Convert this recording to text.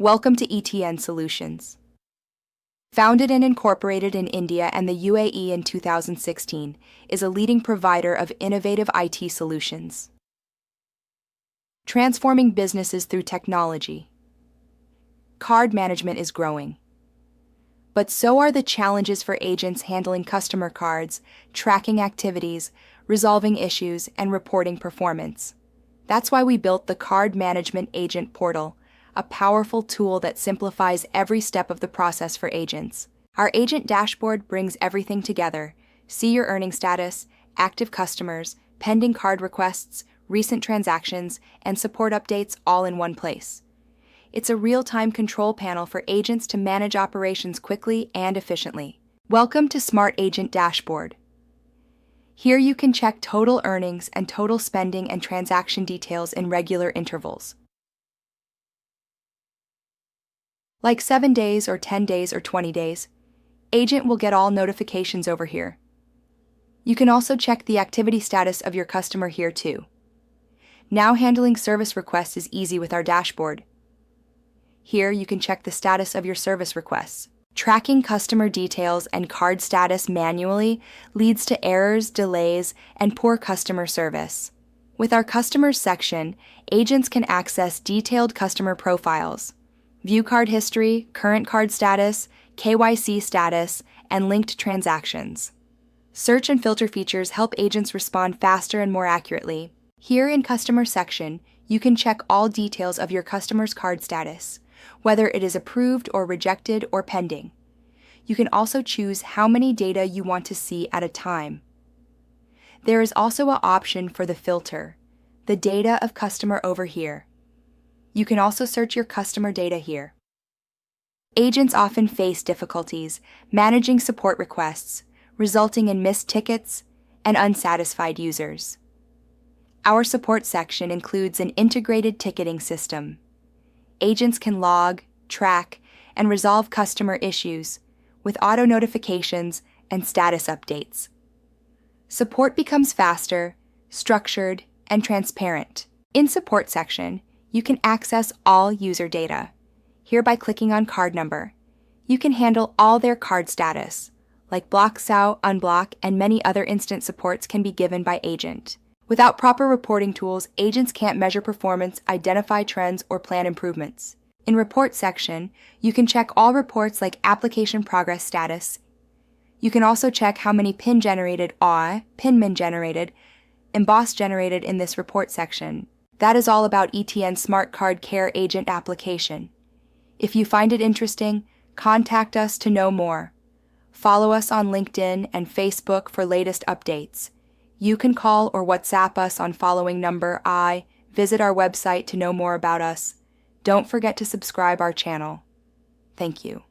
Welcome to ETN Solutions. Founded and incorporated in India and the UAE in 2016, is a leading provider of innovative IT solutions, transforming businesses through technology. Card management is growing, but so are the challenges for agents handling customer cards, tracking activities, resolving issues, and reporting performance. That's why we built the Card Management Agent Portal, a powerful tool that simplifies every step of the process for agents. Our agent dashboard brings everything together. See your earning status, active customers, pending card requests, recent transactions, and support updates all in one place. It's a real-time control panel for agents to manage operations quickly and efficiently. Welcome to Smart Agent Dashboard. Here you can check total earnings and total spending and transaction details in regular intervals, like 7 days or 10 days or 20 days. Agent will get all notifications over here. You can also check the activity status of your customer here too. Now handling service requests is easy with our dashboard. Here you can check the status of your service requests. Tracking customer details and card status manually leads to errors, delays, and poor customer service. With our Customers section, agents can access detailed customer profiles, view card history, current card status, KYC status, and linked transactions. Search and filter features help agents respond faster and more accurately. Here in Customer section, you can check all details of your customer's card status, whether it is approved or rejected or pending. You can also choose how many data you want to see at a time. There is also an option for the filter, the data of customer over here. You can also search your customer data here. Agents often face difficulties managing support requests, resulting in missed tickets and unsatisfied users. Our support section includes an integrated ticketing system. Agents can log, track, and resolve customer issues with auto notifications and status updates. Support becomes faster, structured, and transparent. In Support section, you can access all user data. Here by clicking on card number, you can handle all their card status, like block, SAO, unblock, and many other instant supports can be given by agent. Without proper reporting tools, agents can't measure performance, identify trends, or plan improvements. In Report section, you can check all reports like application progress status. You can also check how many PIN generated, PINmin generated, emboss generated in this report section. That is all about ETN Smart Card Care Agent application. If you find it interesting, contact us to know more. Follow us on LinkedIn and Facebook for latest updates. You can call or WhatsApp us on following number. Visit our website to know more about us. Don't forget to subscribe our channel. Thank you.